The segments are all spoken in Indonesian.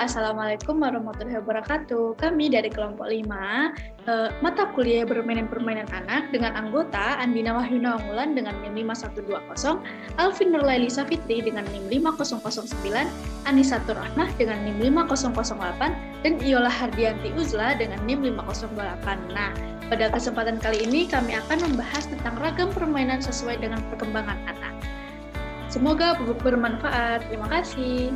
Assalamualaikum warahmatullahi wabarakatuh. Kami dari kelompok 5, mata kuliah bermain permainan anak dengan anggota Andina Wahyuna Wangulan dengan NIM 5120, Alvin Nurlaili Safitri dengan NIM 5009, Anisatur Rahmah dengan NIM 5008, dan Iola Hardianti Uzla dengan NIM 5028. Nah, pada kesempatan kali ini kami akan membahas tentang ragam permainan sesuai dengan perkembangan anak. Semoga bermanfaat. Terima kasih.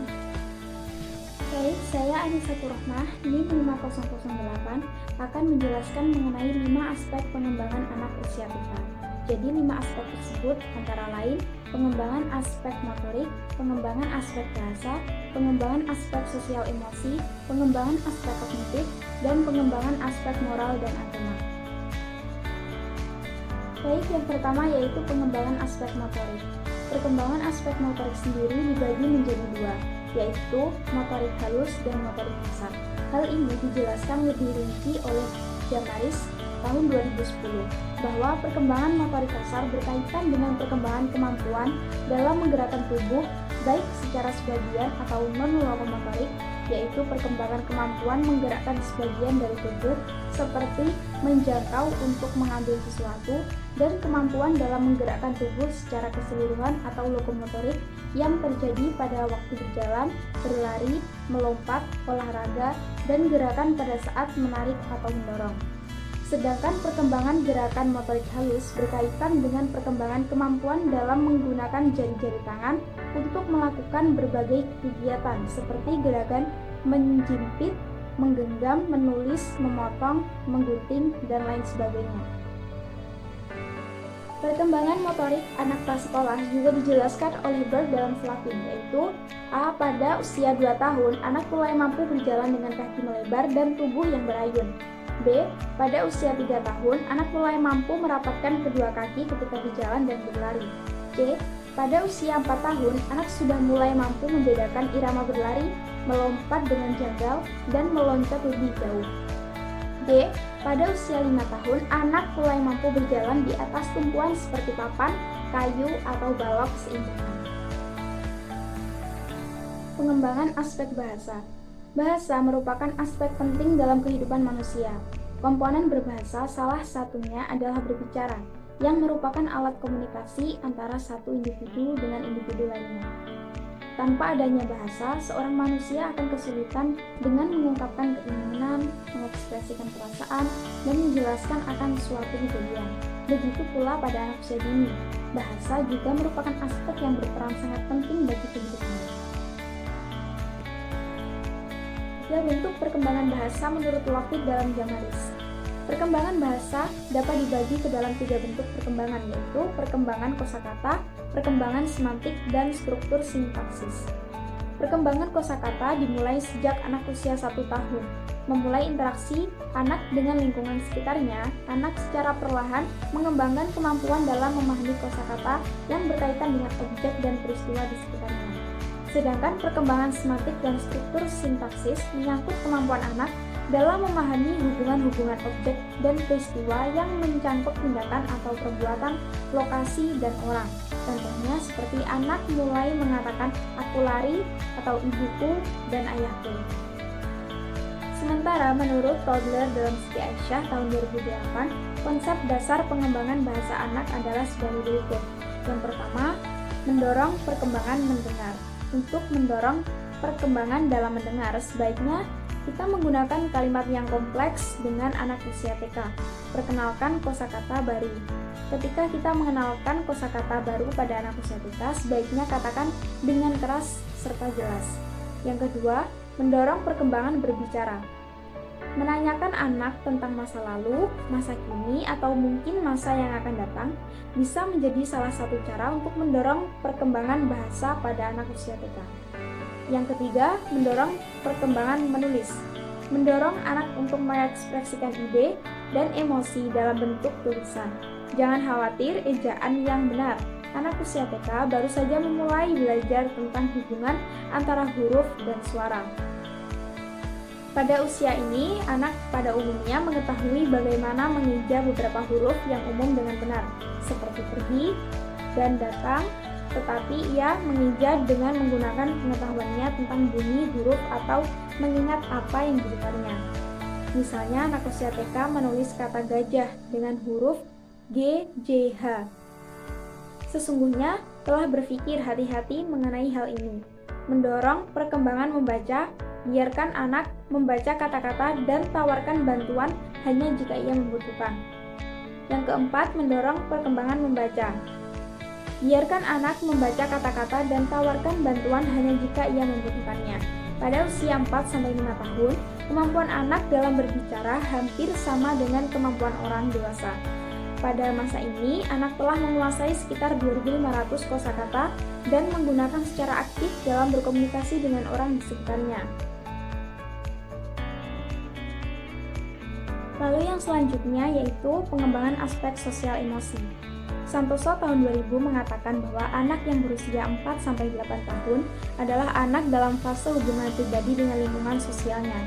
Baik, saya Anisatur Rahmah, NIM 5008, akan menjelaskan mengenai 5 aspek pengembangan anak usia TK. Jadi 5 aspek tersebut antara lain pengembangan aspek motorik, pengembangan aspek bahasa, pengembangan aspek sosial emosi, pengembangan aspek kognitif, dan pengembangan aspek moral dan agama. Baik, yang pertama yaitu pengembangan aspek motorik. Perkembangan aspek motorik sendiri dibagi menjadi 2, yaitu motorik halus dan motorik kasar. Hal ini dijelaskan lebih rinci oleh Jamaris tahun 2010, bahwa perkembangan motorik kasar berkaitan dengan perkembangan kemampuan dalam menggerakkan tubuh, baik secara sebagian atau non-lokomotorik, yaitu perkembangan kemampuan menggerakkan sebagian dari tubuh, seperti menjangkau untuk mengambil sesuatu, dan kemampuan dalam menggerakkan tubuh secara keseluruhan atau lokomotorik yang terjadi pada waktu berjalan, berlari, melompat, olahraga, dan gerakan pada saat menarik atau mendorong. Sedangkan perkembangan gerakan motorik halus berkaitan dengan perkembangan kemampuan dalam menggunakan jari-jari tangan untuk melakukan berbagai kegiatan seperti gerakan menjimpit, menggenggam, menulis, memotong, menggunting, dan lain sebagainya. Perkembangan motorik anak prasekolah juga dijelaskan oleh Berg dalam Flavin, yaitu A. Pada usia 2 tahun, anak mulai mampu berjalan dengan kaki melebar dan tubuh yang berayun. B. Pada usia 3 tahun, anak mulai mampu merapatkan kedua kaki ketika berjalan dan berlari. C. Pada usia 4 tahun, anak sudah mulai mampu membedakan irama berlari, melompat dengan janggal, dan meloncat lebih jauh. D. Pada usia 5 tahun, anak mulai mampu berjalan di atas tumpuan seperti papan, kayu, atau balok seimbang. Pengembangan aspek bahasa. Bahasa merupakan aspek penting dalam kehidupan manusia. Komponen berbahasa salah satunya adalah berbicara, yang merupakan alat komunikasi antara satu individu dengan individu lainnya. Tanpa adanya bahasa, seorang manusia akan kesulitan dengan mengungkapkan keinginan, mengekspresikan perasaan, dan menjelaskan akan suatu kejadian. Begitu pula pada anak usia dini, bahasa juga merupakan aspek yang berperan sangat penting bagi kehidupannya. 3 bentuk perkembangan bahasa menurut Lockwood dalam Jamaris. Perkembangan bahasa dapat dibagi ke dalam 3 bentuk perkembangan, yaitu perkembangan kosakata, perkembangan semantik, dan struktur sintaksis. Perkembangan kosakata dimulai sejak anak usia 1 tahun. Memulai interaksi anak dengan lingkungan sekitarnya, anak secara perlahan mengembangkan kemampuan dalam memahami kosakata yang berkaitan dengan objek dan peristiwa di sekitarnya. Sedangkan perkembangan semantik dan struktur sintaksis menyangkut kemampuan anak dalam memahami hubungan-hubungan objek dan peristiwa yang mencangkup tindakan atau perbuatan, lokasi, dan orang. Contohnya seperti anak mulai mengatakan aku lari atau ibuku dan ayahku. Sementara menurut Toddler dalam Siti Aisyah tahun 2008, konsep dasar pengembangan bahasa anak adalah sebagai berikut. Yang pertama, mendorong perkembangan mendengar. Untuk mendorong perkembangan dalam mendengar, sebaiknya kita menggunakan kalimat yang kompleks dengan anak usia TK. Perkenalkan kosakata baru. Ketika kita mengenalkan kosakata baru pada anak usia TK, sebaiknya katakan dengan keras serta jelas. Yang kedua, mendorong perkembangan berbicara. Menanyakan anak tentang masa lalu, masa kini, atau mungkin masa yang akan datang bisa menjadi salah satu cara untuk mendorong perkembangan bahasa pada anak usia TK. Yang ketiga, mendorong perkembangan menulis. Mendorong anak untuk mengekspresikan ide dan emosi dalam bentuk tulisan. Jangan khawatir ejaan yang benar. Anak usia TK baru saja memulai belajar tentang hubungan antara huruf dan suara. Pada usia ini, anak pada umumnya mengetahui bagaimana mengeja beberapa huruf yang umum dengan benar, seperti pergi dan datang, tetapi ia mengeja dengan menggunakan pengetahuannya tentang bunyi huruf atau mengingat apa yang di depannya. Misalnya, anak usia TK menulis kata gajah dengan huruf G, J, H. Sesungguhnya telah berpikir hati-hati mengenai hal ini. Mendorong perkembangan membaca, biarkan anak membaca kata-kata dan tawarkan bantuan hanya jika ia membutuhkan. Yang keempat, mendorong perkembangan membaca. Biarkan anak membaca kata-kata dan tawarkan bantuan hanya jika ia membutuhkannya. Pada usia 4-5 tahun, kemampuan anak dalam berbicara hampir sama dengan kemampuan orang dewasa. Pada masa ini, anak telah menguasai sekitar 2.500 kosakata dan menggunakan secara aktif dalam berkomunikasi dengan orang di sekitarnya. Lalu yang selanjutnya yaitu pengembangan aspek sosial emosi. Santoso tahun 2000 mengatakan bahwa anak yang berusia 4-8 tahun adalah anak dalam fase hubungan pribadi dengan lingkungan sosialnya.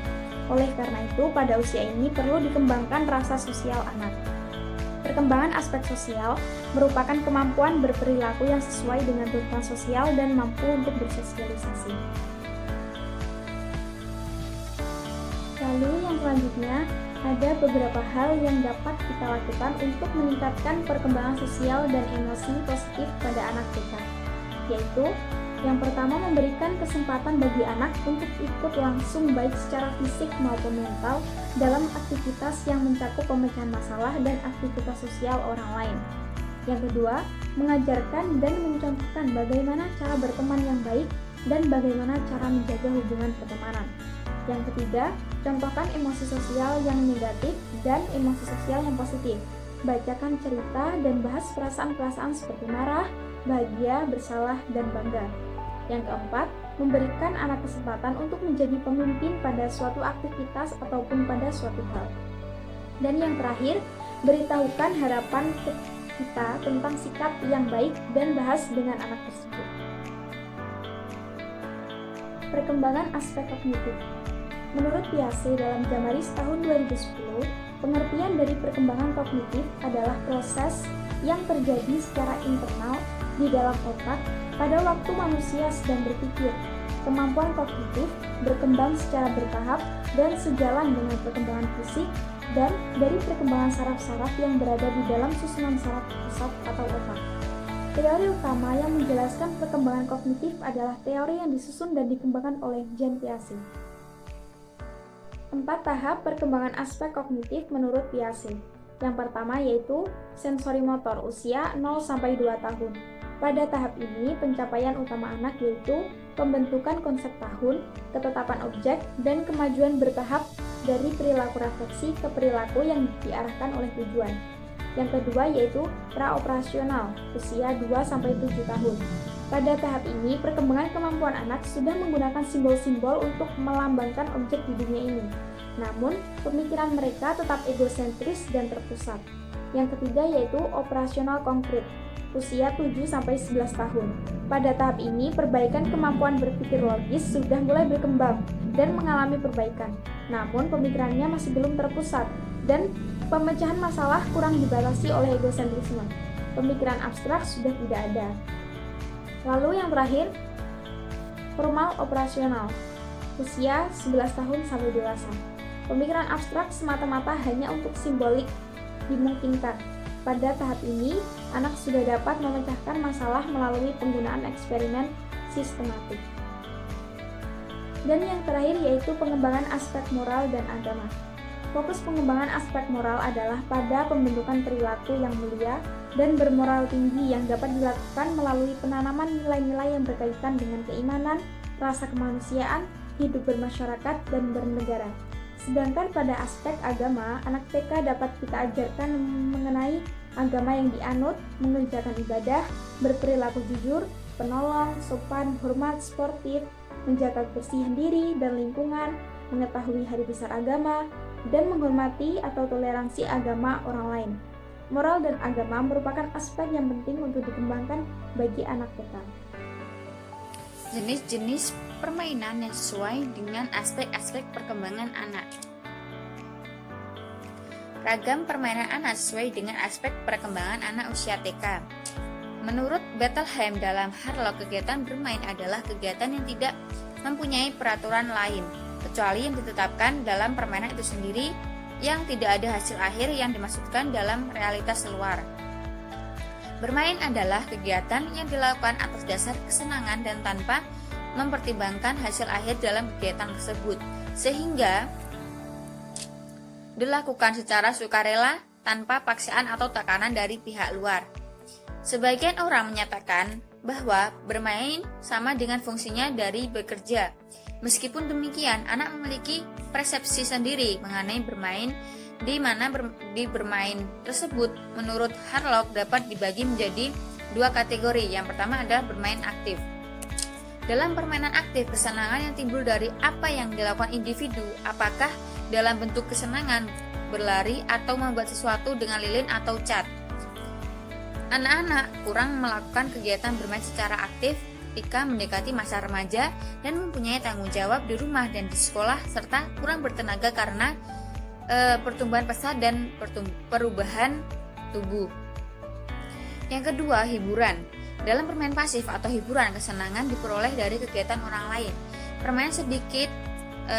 Oleh karena itu, pada usia ini perlu dikembangkan rasa sosial anak. Perkembangan aspek sosial merupakan kemampuan berperilaku yang sesuai dengan tuntutan sosial dan mampu untuk bersosialisasi. Lalu yang selanjutnya, ada beberapa hal yang dapat kita lakukan untuk meningkatkan perkembangan sosial dan emosi positif pada anak kita, yaitu yang pertama, memberikan kesempatan bagi anak untuk ikut langsung baik secara fisik maupun mental dalam aktivitas yang mencakup pemecahan masalah dan aktivitas sosial orang lain. Yang kedua, mengajarkan dan mencontohkan bagaimana cara berteman yang baik dan bagaimana cara menjaga hubungan pertemanan. Yang ketiga, contohkan emosi sosial yang negatif dan emosi sosial yang positif. Bacakan cerita dan bahas perasaan-perasaan seperti marah, bahagia, bersalah, dan bangga. Yang keempat, memberikan anak kesempatan untuk menjadi pemimpin pada suatu aktivitas ataupun pada suatu hal. Dan yang terakhir, beritahukan harapan kita tentang sikap yang baik dan bahas dengan anak tersebut. Perkembangan aspek kognitif. Menurut Piaget dalam Jamaris tahun 2010, pengertian dari perkembangan kognitif adalah proses yang terjadi secara internal di dalam otak pada waktu manusia sedang berpikir. Kemampuan kognitif berkembang secara bertahap dan sejalan dengan perkembangan fisik dan dari perkembangan saraf-saraf yang berada di dalam susunan saraf pusat atau otak. Teori utama yang menjelaskan perkembangan kognitif adalah teori yang disusun dan dikembangkan oleh Jean Piaget. 4 tahap perkembangan aspek kognitif menurut Piaget. Yang pertama yaitu sensorimotor usia 0-2 tahun. Pada tahap ini, pencapaian utama anak yaitu pembentukan konsep tahun, ketetapan objek, dan kemajuan bertahap dari perilaku refleksi ke perilaku yang diarahkan oleh tujuan. Yang kedua yaitu praoperasional, usia 2-7 tahun. Pada tahap ini, perkembangan kemampuan anak sudah menggunakan simbol-simbol untuk melambangkan objek di dunia ini. Namun, pemikiran mereka tetap egosentris dan terpusat. Yang ketiga yaitu operasional konkret, usia 7-11 tahun. Pada tahap ini, perbaikan kemampuan berpikir logis sudah mulai berkembang dan mengalami perbaikan. Namun, pemikirannya masih belum terpusat dan pemecahan masalah kurang dibatasi oleh egosentrisme. Pemikiran abstrak sudah tidak ada. Lalu yang terakhir, formal operasional, usia 11 tahun sampai dewasa. Pemikiran abstrak semata-mata hanya untuk simbolik dimungkinkan. Pada tahap ini, anak sudah dapat memecahkan masalah melalui penggunaan eksperimen sistematik. Dan yang terakhir yaitu pengembangan aspek moral dan agama. Fokus pengembangan aspek moral adalah pada pembentukan perilaku yang mulia dan bermoral tinggi yang dapat dilakukan melalui penanaman nilai-nilai yang berkaitan dengan keimanan, rasa kemanusiaan, hidup bermasyarakat, dan bernegara. Sedangkan pada aspek agama, anak TK dapat kita ajarkan mengenai agama yang dianut, mengerjakan ibadah, berperilaku jujur, penolong, sopan, hormat, sportif, menjaga kebersihan diri dan lingkungan, mengetahui hari besar agama, dan menghormati atau toleransi agama orang lain. Moral dan agama merupakan aspek yang penting untuk dikembangkan bagi anak TK. Jenis-jenis permainan yang sesuai dengan aspek-aspek perkembangan anak. Ragam permainan anak sesuai dengan aspek perkembangan anak usia TK. Menurut Bettelheim, dalam Harlock, kegiatan bermain adalah kegiatan yang tidak mempunyai peraturan lain, kecuali yang ditetapkan dalam permainan itu sendiri, yang tidak ada hasil akhir yang dimaksudkan dalam realitas luar. Bermain adalah kegiatan yang dilakukan atas dasar kesenangan dan tanpa mempertimbangkan hasil akhir dalam kegiatan tersebut, sehingga dilakukan secara sukarela tanpa paksaan atau tekanan dari pihak luar. Sebagian orang menyatakan bahwa bermain sama dengan fungsinya dari bekerja. Meskipun demikian, anak memiliki persepsi sendiri mengenai bermain, di mana di bermain tersebut menurut Harlock dapat dibagi menjadi dua kategori. Yang pertama adalah bermain aktif. Dalam permainan aktif, kesenangan yang timbul dari apa yang dilakukan individu, apakah dalam bentuk kesenangan berlari atau membuat sesuatu dengan lilin atau cat. Anak-anak kurang melakukan kegiatan bermain secara aktif ketika mendekati masa remaja dan mempunyai tanggung jawab di rumah dan di sekolah, serta kurang bertenaga karena pertumbuhan pesat dan perubahan tubuh. Yang kedua, hiburan. Dalam permain pasif atau hiburan, kesenangan diperoleh dari kegiatan orang lain. Permainan sedikit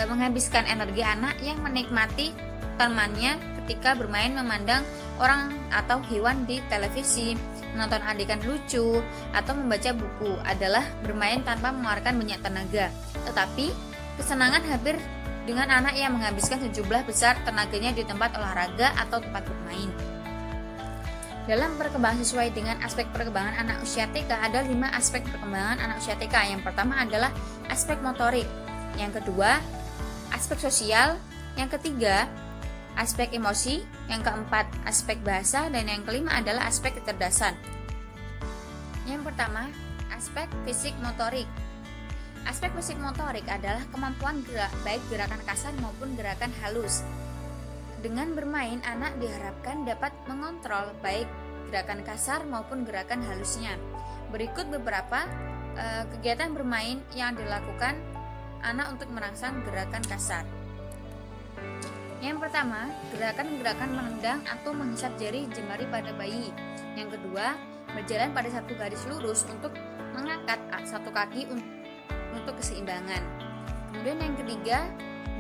menghabiskan energi anak yang menikmati temannya ketika bermain memandang orang atau hewan di televisi, menonton adegan lucu, atau membaca buku adalah bermain tanpa mengeluarkan banyak tenaga. Tetapi, kesenangan hampir dengan anak yang menghabiskan sejumlah besar tenaganya di tempat olahraga atau tempat bermain. Dalam perkembangan sesuai dengan aspek perkembangan anak usia TK, ada 5 aspek perkembangan anak usia TK. Yang pertama adalah aspek motorik, yang kedua aspek sosial, yang ketiga aspek emosi, yang keempat aspek bahasa, dan yang kelima adalah aspek kecerdasan. Yang pertama, aspek fisik motorik. Aspek fisik motorik adalah kemampuan gerak, baik gerakan kasar maupun gerakan halus. Dengan bermain, anak diharapkan dapat mengontrol baik gerakan kasar maupun gerakan halusnya. Berikut beberapa kegiatan bermain yang dilakukan anak untuk merangsang gerakan kasar. Yang pertama, gerakan-gerakan menendang atau menghisap jari jemari pada bayi. Yang kedua, berjalan pada satu garis lurus untuk mengangkat satu kaki untuk keseimbangan. Kemudian yang ketiga,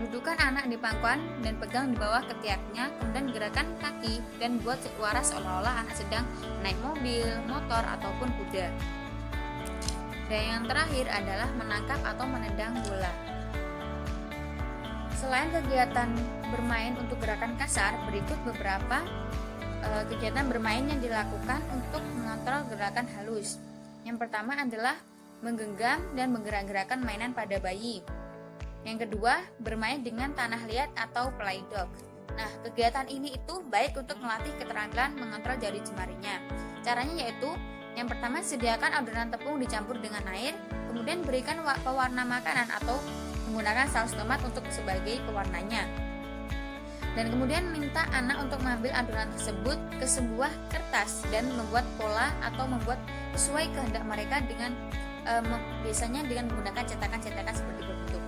dudukkan anak di pangkuan dan pegang di bawah ketiaknya, kemudian gerakan kaki dan buat suara seolah-olah anak sedang naik mobil, motor, ataupun kuda. Dan yang terakhir adalah menangkap atau menendang bola. Selain kegiatan bermain untuk gerakan kasar, berikut beberapa kegiatan bermain yang dilakukan untuk mengontrol gerakan halus. Yang pertama adalah menggenggam dan menggerak-gerakan mainan pada bayi. Yang kedua, bermain dengan tanah liat atau play doh. Nah, kegiatan ini itu baik untuk melatih keterampilan mengontrol jari jemarinya. Caranya yaitu, yang pertama, sediakan adonan tepung dicampur dengan air, kemudian berikan pewarna makanan atau menggunakan saus tomat untuk sebagai pewarnanya. Dan kemudian minta anak untuk mengambil adonan tersebut ke sebuah kertas dan membuat pola atau membuat sesuai kehendak mereka dengan biasanya dengan menggunakan cetakan-cetakan seperti berbentuk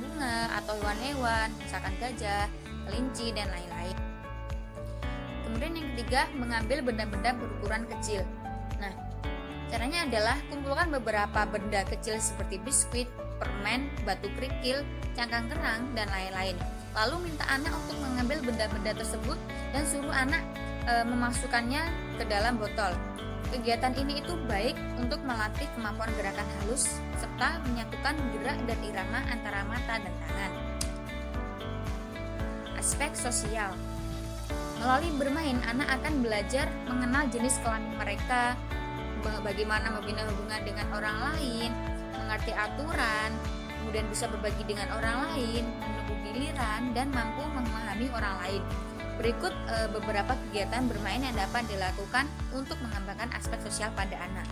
bunga atau hewan-hewan, misalkan gajah, kelinci, dan lain-lain. Kemudian yang ketiga, mengambil benda-benda berukuran kecil. Nah, caranya adalah kumpulkan beberapa benda kecil seperti biskuit, permen, batu kerikil, cangkang kerang, dan lain-lain. Lalu minta anak untuk mengambil benda-benda tersebut dan suruh anak memasukkannya ke dalam botol. Kegiatan ini itu baik untuk melatih kemampuan gerakan halus serta menyatukan gerak dan irama antara mata dan tangan. Aspek sosial. Melalui bermain, anak akan belajar mengenal jenis kelamin mereka, bagaimana membina hubungan dengan orang lain, mengerti aturan, kemudian bisa berbagi dengan orang lain, menunggu giliran, dan mampu memahami orang lain. Berikut beberapa kegiatan bermain yang dapat dilakukan untuk mengembangkan aspek sosial pada anak.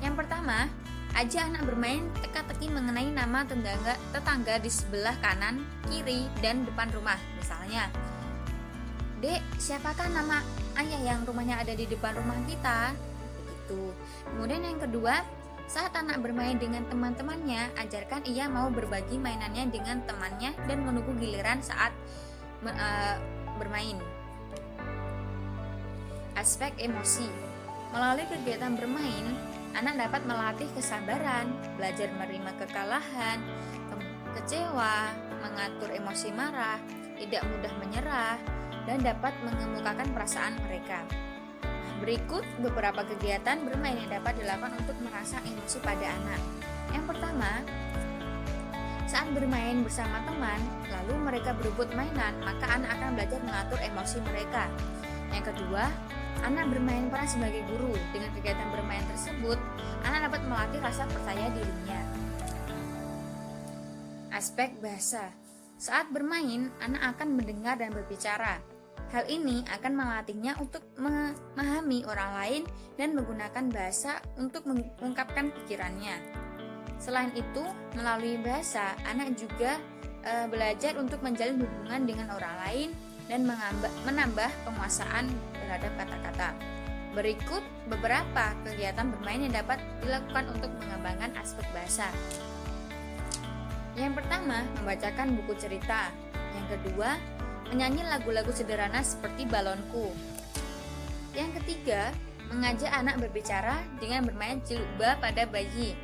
Yang pertama, ajak anak bermain teka-teki mengenai nama tetangga di sebelah kanan, kiri, dan depan rumah. Misalnya, "Dek, siapakah nama ayah yang rumahnya ada di depan rumah kita?" Begitu. Kemudian yang kedua, saat anak bermain dengan teman-temannya, ajarkan ia mau berbagi mainannya dengan temannya dan menunggu giliran saat bermain. Aspek emosi. Melalui kegiatan bermain, anak dapat melatih kesabaran, belajar menerima kekalahan, kecewa, mengatur emosi marah, tidak mudah menyerah, dan dapat mengemukakan perasaan mereka. Berikut beberapa kegiatan bermain yang dapat dilakukan untuk merangsang emosi pada anak. Yang pertama, saat bermain bersama teman, lalu mereka berebut mainan, maka anak akan belajar mengatur emosi mereka. Yang kedua, anak bermain peran sebagai guru. Dengan kegiatan bermain tersebut, anak dapat melatih rasa percaya dirinya. Aspek bahasa. Saat bermain, anak akan mendengar dan berbicara. Hal ini akan melatihnya untuk memahami orang lain dan menggunakan bahasa untuk mengungkapkan pikirannya. Selain itu, melalui bahasa, anak juga belajar untuk menjalin hubungan dengan orang lain dan menambah penguasaan terhadap kata-kata. Berikut beberapa kegiatan bermain yang dapat dilakukan untuk mengembangkan aspek bahasa. Yang pertama, membacakan buku cerita. Yang kedua, menyanyi lagu-lagu sederhana seperti Balonku. Yang ketiga, mengajak anak berbicara dengan bermain cilukba pada bayi.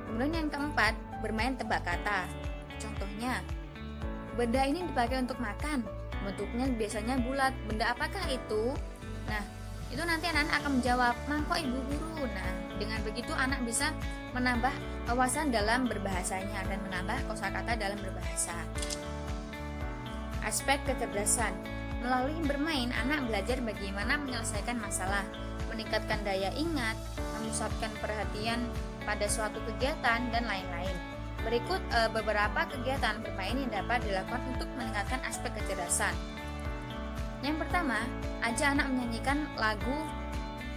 Kemudian yang keempat, bermain tebak kata. Contohnya, benda ini dipakai untuk makan. Bentuknya biasanya bulat. Benda apakah itu? Nah, itu nanti anak-anak akan menjawab, mangkok ibu guru. Nah, dengan begitu anak bisa menambah wawasan dalam berbahasanya dan menambah kosakata dalam berbahasa. Aspek kecerdasan. Melalui bermain, anak belajar bagaimana menyelesaikan masalah, meningkatkan daya ingat, memusatkan perhatian pada suatu kegiatan, dan lain-lain. Berikut beberapa kegiatan bermain yang dapat dilakukan untuk meningkatkan aspek kecerdasan. Yang pertama, ajak anak menyanyikan lagu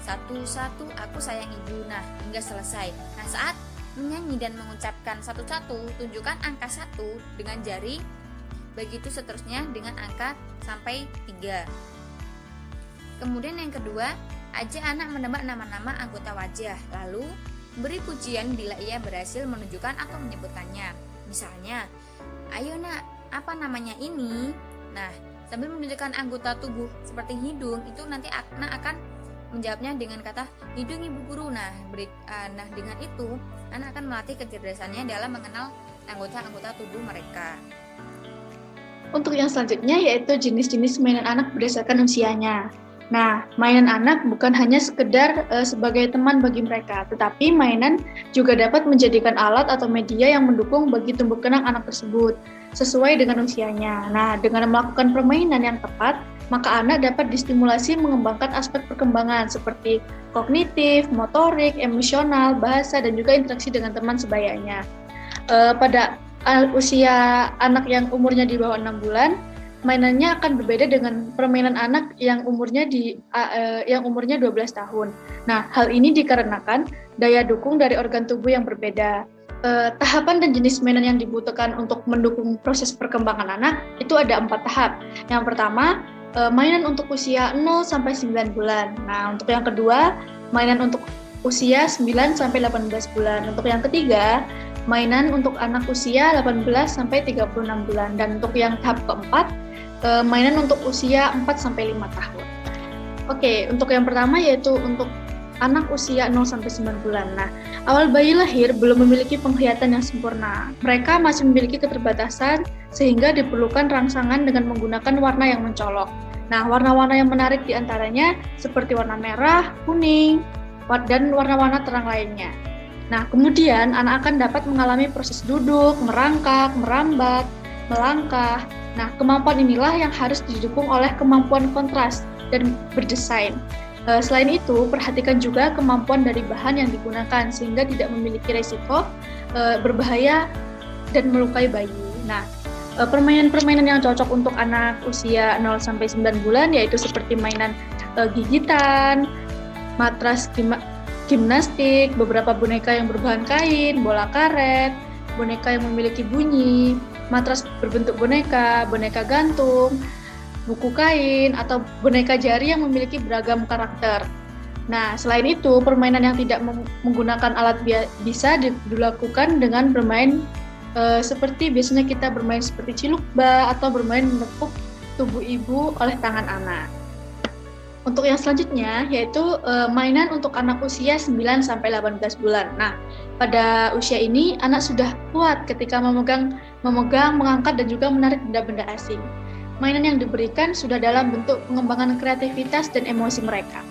satu-satu aku sayang ibu, hingga selesai. Nah, saat menyanyi dan mengucapkan satu-satu, tunjukkan angka 1 dengan jari, begitu seterusnya dengan angka sampai 3. Kemudian yang kedua, ajak anak menebak nama-nama anggota wajah, lalu beri pujian bila ia berhasil menunjukkan atau menyebutkannya. Misalnya, ayo nak, apa namanya ini? Nah, sambil menunjukkan anggota tubuh seperti hidung, itu nanti anak akan menjawabnya dengan kata hidung ibu guru. Nah, dengan itu anak akan melatih kecerdasannya dalam mengenal anggota-anggota tubuh mereka. Untuk yang selanjutnya yaitu jenis-jenis mainan anak berdasarkan usianya. Nah, mainan anak bukan hanya sekedar sebagai teman bagi mereka, tetapi mainan juga dapat menjadikan alat atau media yang mendukung bagi tumbuh kembang anak tersebut, sesuai dengan usianya. Nah, dengan melakukan permainan yang tepat, maka anak dapat distimulasi mengembangkan aspek perkembangan seperti kognitif, motorik, emosional, bahasa, dan juga interaksi dengan teman sebayanya. Pada usia anak yang umurnya di bawah 6 bulan, mainannya akan berbeda dengan permainan anak yang umurnya 12 tahun. Nah, hal ini dikarenakan daya dukung dari organ tubuh yang berbeda. Tahapan dan jenis mainan yang dibutuhkan untuk mendukung proses perkembangan anak itu ada 4 tahap. Yang pertama, mainan untuk usia 0 sampai 9 bulan. Nah, untuk yang kedua, mainan untuk usia 9 sampai 18 bulan. Untuk yang ketiga, mainan untuk anak usia 18 sampai 36 bulan. Dan untuk yang tahap keempat, mainan untuk usia 4 sampai 5 tahun. Oke, untuk yang pertama yaitu untuk anak usia 0 sampai 9 bulan. Nah, awal bayi lahir belum memiliki penglihatan yang sempurna. Mereka masih memiliki keterbatasan sehingga diperlukan rangsangan dengan menggunakan warna yang mencolok. Nah, warna-warna yang menarik diantaranya seperti warna merah, kuning, dan warna-warna terang lainnya. Nah, kemudian anak akan dapat mengalami proses duduk, merangkak, merambat, melangkah. Nah, kemampuan inilah yang harus didukung oleh kemampuan kontras dan berdesain. Selain itu, perhatikan juga kemampuan dari bahan yang digunakan sehingga tidak memiliki resiko berbahaya dan melukai bayi. Nah, permainan-permainan yang cocok untuk anak usia 0 sampai 9 bulan yaitu seperti mainan gigitan, matras gimnastik, beberapa boneka yang berbahan kain, bola karet, boneka yang memiliki bunyi, matras berbentuk boneka, boneka gantung, buku kain, atau boneka jari yang memiliki beragam karakter. Nah, selain itu, permainan yang tidak menggunakan alat bisa dilakukan dengan bermain seperti biasanya kita bermain seperti cilukba atau bermain menepuk tubuh ibu oleh tangan anak. Untuk yang selanjutnya yaitu mainan untuk anak usia 9 sampai 18 bulan. Nah, pada usia ini anak sudah kuat ketika memegang, mengangkat dan juga menarik benda-benda asing. Mainan yang diberikan sudah dalam bentuk pengembangan kreativitas dan emosi mereka.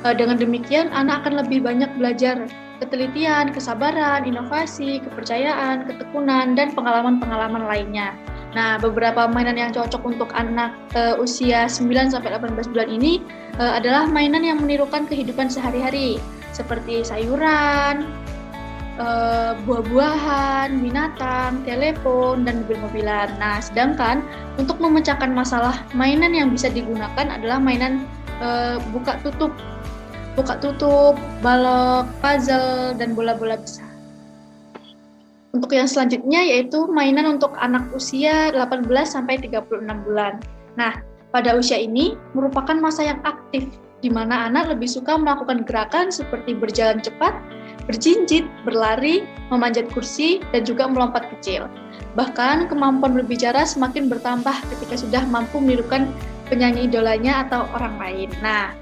Dengan demikian, anak akan lebih banyak belajar ketelitian, kesabaran, inovasi, kepercayaan, ketekunan, dan pengalaman-pengalaman lainnya. Nah, beberapa mainan yang cocok untuk anak usia 9 sampai 18 bulan ini adalah mainan yang menirukan kehidupan sehari-hari, seperti sayuran, buah-buahan, binatang, telepon, dan mobil-mobilan. Nah, sedangkan untuk memecahkan masalah, mainan yang bisa digunakan adalah mainan buka tutup, balok, puzzle, dan bola-bola besar. Untuk yang selanjutnya yaitu mainan untuk anak usia 18 sampai 36 bulan. Nah, pada usia ini merupakan masa yang aktif, di mana anak lebih suka melakukan gerakan seperti berjalan cepat, berjinjit, berlari, memanjat kursi, dan juga melompat kecil. Bahkan kemampuan berbicara semakin bertambah ketika sudah mampu menirukan penyanyi idolanya atau orang lain. Nah,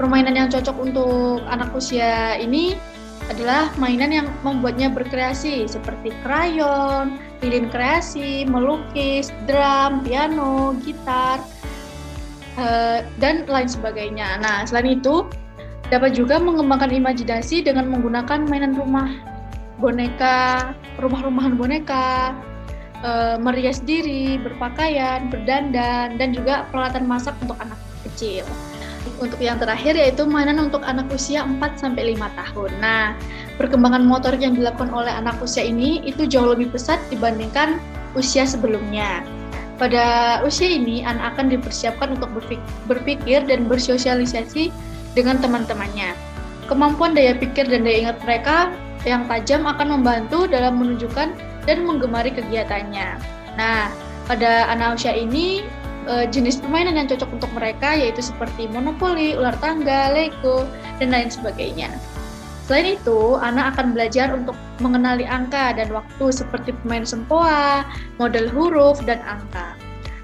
permainan yang cocok untuk anak usia ini adalah mainan yang membuatnya berkreasi seperti krayon, lilin kreasi, melukis, drum, piano, gitar, dan lain sebagainya. Nah, selain itu dapat juga mengembangkan imajinasi dengan menggunakan mainan rumah, boneka, rumah-rumahan boneka, merias diri, berpakaian, berdandan, dan juga peralatan masak untuk anak kecil. Untuk yang terakhir yaitu mainan untuk anak usia 4-5 tahun. Nah, perkembangan motorik yang dilakukan oleh anak usia ini itu jauh lebih pesat dibandingkan usia sebelumnya. Pada usia ini, anak akan dipersiapkan untuk berpikir dan bersosialisasi dengan teman-temannya. Kemampuan daya pikir dan daya ingat mereka yang tajam akan membantu dalam menunjukkan dan menggemari kegiatannya. Nah, pada anak usia ini, jenis permainan yang cocok untuk mereka yaitu seperti monopoli, ular tangga, Lego, dan lain sebagainya. Selain itu, anak akan belajar untuk mengenali angka dan waktu seperti permainan sempoa, model huruf, dan angka.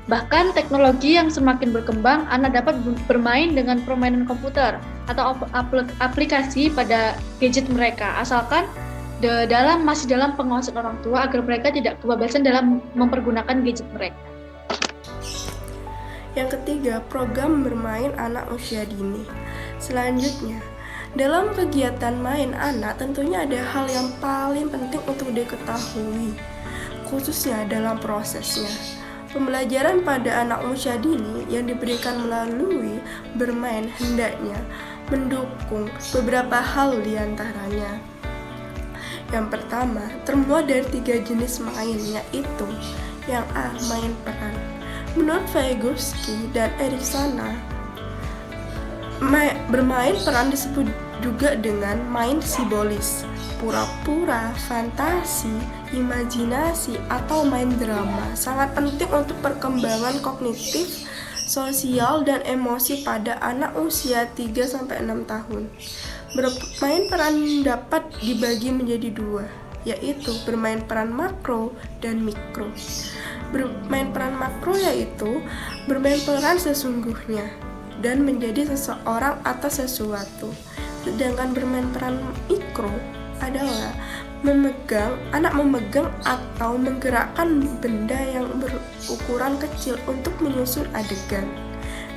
Bahkan teknologi yang semakin berkembang, anak dapat bermain dengan permainan komputer atau aplikasi pada gadget mereka, asalkan masih dalam pengawasan orang tua agar mereka tidak kebablasan dalam mempergunakan gadget mereka. Yang ketiga, program bermain anak usia dini. Selanjutnya, dalam kegiatan main anak tentunya ada hal yang paling penting untuk diketahui, khususnya dalam prosesnya. Pembelajaran pada anak usia dini yang diberikan melalui bermain hendaknya mendukung beberapa hal diantaranya. Yang pertama, termuat dari 3 jenis main, yaitu yang A, main peran. Menurut Vygotsky dan Eriksona, bermain peran disebut juga dengan main simbolis, pura-pura, fantasi, imajinasi, atau main drama. Sangat penting untuk perkembangan kognitif, sosial, dan emosi pada anak usia 3-6 tahun. Bermain peran dapat dibagi menjadi 2, yaitu bermain peran makro dan mikro. Bermain peran makro yaitu bermain peran sesungguhnya dan menjadi seseorang atau sesuatu. Sedangkan bermain peran mikro adalah anak memegang atau menggerakkan benda yang berukuran kecil untuk menyusun adegan.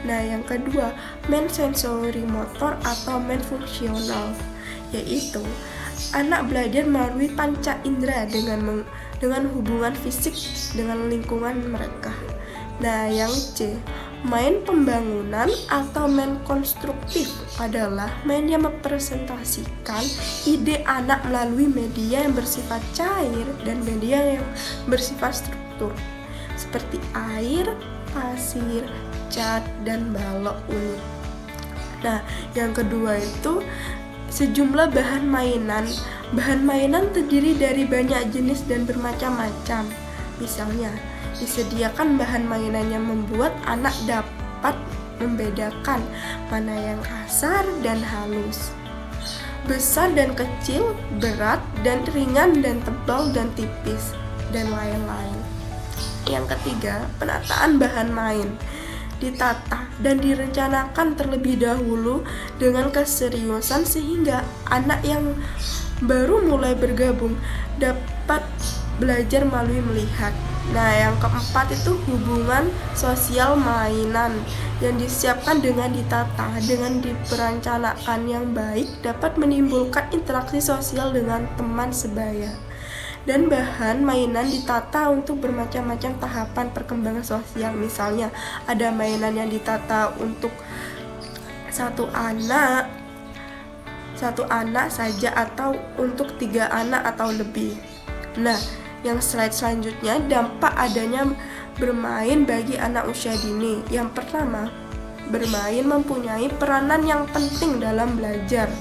Nah, yang kedua, main sensori motor atau main fungsional, yaitu anak belajar melalui panca indera dengan hubungan fisik dengan lingkungan mereka. Nah, yang C, main pembangunan atau main konstruktif adalah main yang mempresentasikan ide anak melalui media yang bersifat cair dan media yang bersifat struktur, seperti air, pasir, cat, dan balok unik. Nah, yang kedua itu sejumlah bahan mainan. Bahan mainan terdiri dari banyak jenis dan bermacam-macam. Misalnya, disediakan bahan mainan yang membuat anak dapat membedakan mana yang kasar dan halus, besar dan kecil, berat dan ringan dan tebal dan tipis, dan lain-lain. Yang ketiga, penataan bahan main. ditata dan direncanakan terlebih dahulu dengan keseriusan sehingga anak yang baru mulai bergabung dapat belajar melalui melihat. Nah, yang keempat itu hubungan sosial mainan yang disiapkan dengan ditata, dengan diperencanakan yang baik dapat menimbulkan interaksi sosial dengan teman sebaya. Dan bahan mainan ditata untuk bermacam-macam tahapan perkembangan sosial. Misalnya ada mainan yang ditata untuk satu anak saja atau untuk 3 anak atau lebih. Nah, yang slide selanjutnya dampak adanya bermain bagi anak usia dini. Yang pertama, bermain mempunyai peranan yang penting dalam belajar.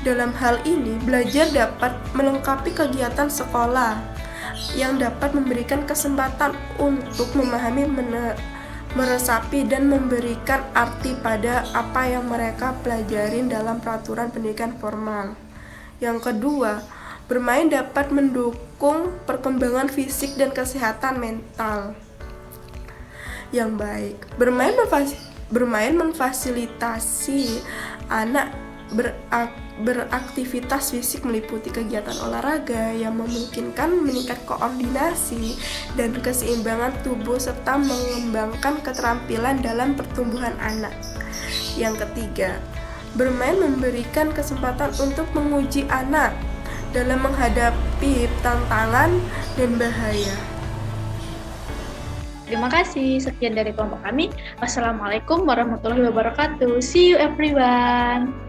Dalam hal ini, belajar dapat melengkapi kegiatan sekolah yang dapat memberikan kesempatan untuk memahami, meresapi, dan memberikan arti pada apa yang mereka pelajarin dalam peraturan pendidikan formal. Yang kedua, bermain dapat mendukung perkembangan fisik dan kesehatan mental yang baik. Bermain memfasilitasi anak beraktivitas fisik meliputi kegiatan olahraga yang memungkinkan meningkat koordinasi dan keseimbangan tubuh serta mengembangkan keterampilan dalam pertumbuhan anak. Yang ketiga, bermain memberikan kesempatan untuk menguji anak dalam menghadapi tantangan dan bahaya. Terima kasih. Sekian dari kelompok kami. Wassalamualaikum warahmatullahi wabarakatuh. See you everyone.